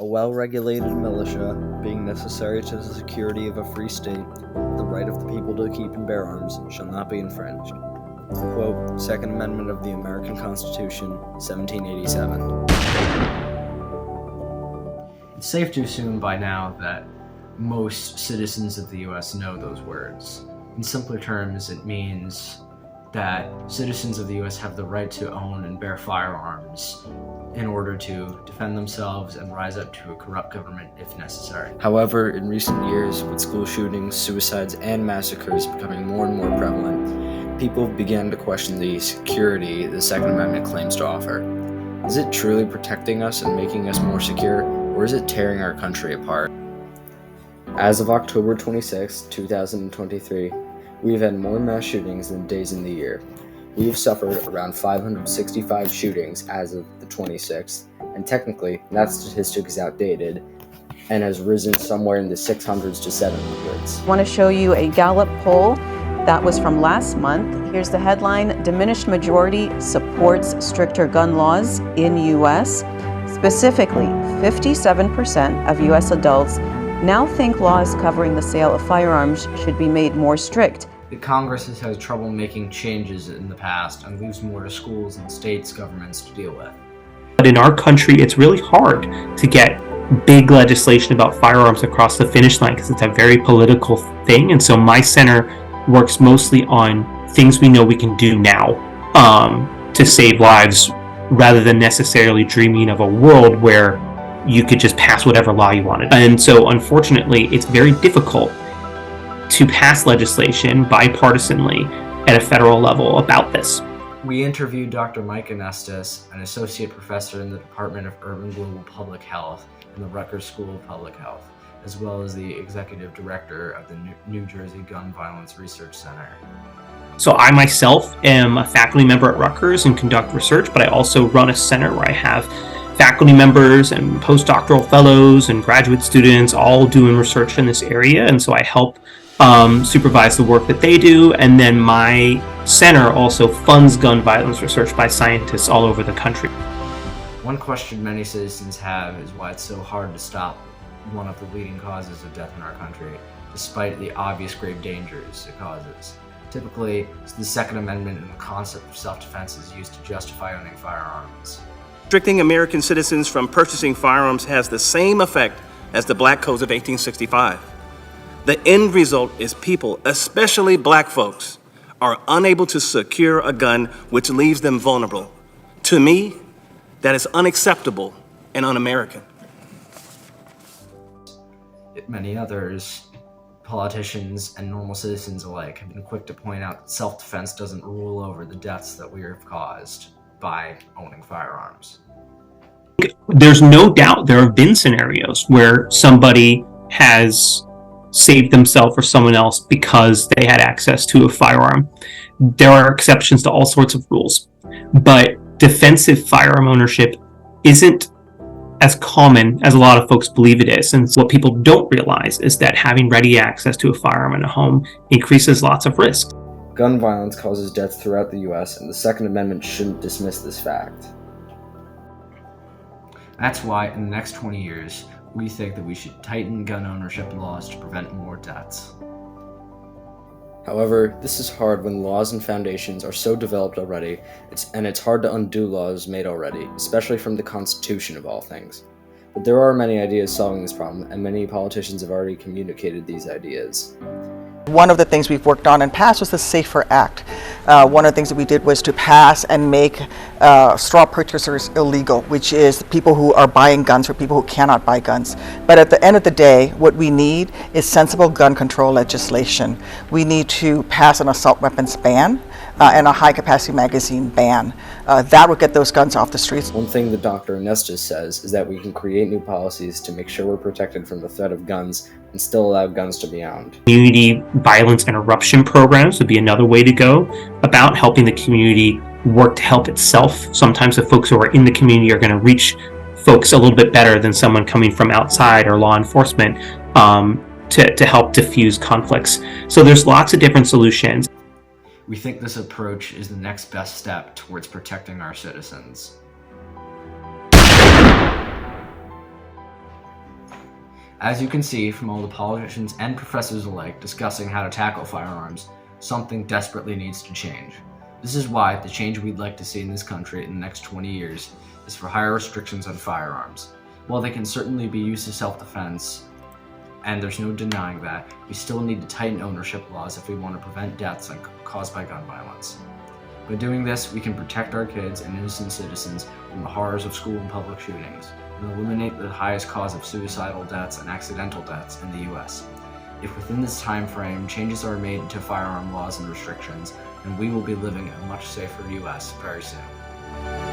A well-regulated militia, being necessary to the security of a free state, the right of the people to keep and bear arms, shall not be infringed. Quote, Second Amendment of the American Constitution, 1787. It's safe to assume by now that most citizens of the U.S. know those words. In simpler terms, it means that citizens of the U.S. have the right to own and bear firearms in order to defend themselves and rise up to a corrupt government if necessary. However, in recent years, with school shootings, suicides, and massacres becoming more and more prevalent, people began to question the security the Second Amendment claims to offer. Is it truly protecting us and making us more secure, or is it tearing our country apart? As of October 26, 2023, we've had more mass shootings than days in the year. We have suffered around 565 shootings as of the 26th, and technically, that statistic is outdated and has risen somewhere in the 600s to 700s. I want to show you a Gallup poll that was from last month. Here's the headline: Diminished majority supports stricter gun laws in U.S. Specifically, 57% of U.S. adults now think laws covering the sale of firearms should be made more strict. The Congress has had trouble making changes in the past and leaves more to schools and states' governments to deal with. But in our country, it's really hard to get big legislation about firearms across the finish line because it's a very political thing. And so my center works mostly on things we know we can do now to save lives, rather than necessarily dreaming of a world where you could just pass whatever law you wanted. And so unfortunately, it's very difficult to pass legislation bipartisanly at a federal level about this. We interviewed Dr. Mike Anestis, an associate professor in the Department of Urban Global Public Health in the Rutgers School of Public Health, as well as the executive director of the New Jersey Gun Violence Research Center. So I myself am a faculty member at Rutgers and conduct research, but I also run a center where I have faculty members and postdoctoral fellows and graduate students all doing research in this area. And so I help supervise the work that they do. And then my center also funds gun violence research by scientists all over the country. One question many citizens have is why it's so hard to stop one of the leading causes of death in our country, despite the obvious grave dangers it causes. Typically, the Second Amendment and the concept of self-defense is used to justify owning firearms. Restricting American citizens from purchasing firearms has the same effect as the Black Codes of 1865. The end result is people, especially black folks, are unable to secure a gun, which leaves them vulnerable. To me, that is unacceptable and un-American. Many others, politicians and normal citizens alike, have been quick to point out that self-defense doesn't rule over the deaths that we have caused by owning firearms. There's no doubt there have been scenarios where somebody has saved themselves or someone else because they had access to a firearm. There are exceptions to all sorts of rules, but defensive firearm ownership isn't as common as a lot of folks believe it is. And what people don't realize is that having ready access to a firearm in a home increases lots of risk. Gun violence causes deaths throughout the U.S., and the Second Amendment shouldn't dismiss this fact. That's why, in the next 20 years, we think that we should tighten gun ownership laws to prevent more deaths. However, this is hard when laws and foundations are so developed already, and it's hard to undo laws made already, especially from the Constitution of all things. But there are many ideas solving this problem, and many politicians have already communicated these ideas. One of the things we've worked on and passed was the SAFER Act. One of the things that we did was to pass and make straw purchasers illegal, which is people who are buying guns for people who cannot buy guns. But at the end of the day, what we need is sensible gun control legislation. We need to pass an assault weapons ban and a high-capacity magazine ban. That would get those guns off the streets. One thing that Dr. Anestis says is that we can create new policies to make sure we're protected from the threat of guns and still allow guns to be owned. Community violence interruption programs would be another way to go about helping the community work to help itself. Sometimes the folks who are in the community are going to reach folks a little bit better than someone coming from outside or law enforcement to help diffuse conflicts. So there's lots of different solutions. We think this approach is the next best step towards protecting our citizens. As you can see from all the politicians and professors alike discussing how to tackle firearms, something desperately needs to change. This is why the change we'd like to see in this country in the next 20 years is for higher restrictions on firearms. While they can certainly be used as self-defense, and there's no denying that, we still need to tighten ownership laws if we want to prevent deaths caused by gun violence. By doing this, we can protect our kids and innocent citizens from the horrors of school and public shootings, and eliminate the highest cause of suicidal deaths and accidental deaths in the US. If within this time frame changes are made to firearm laws and restrictions, then we will be living in a much safer US very soon.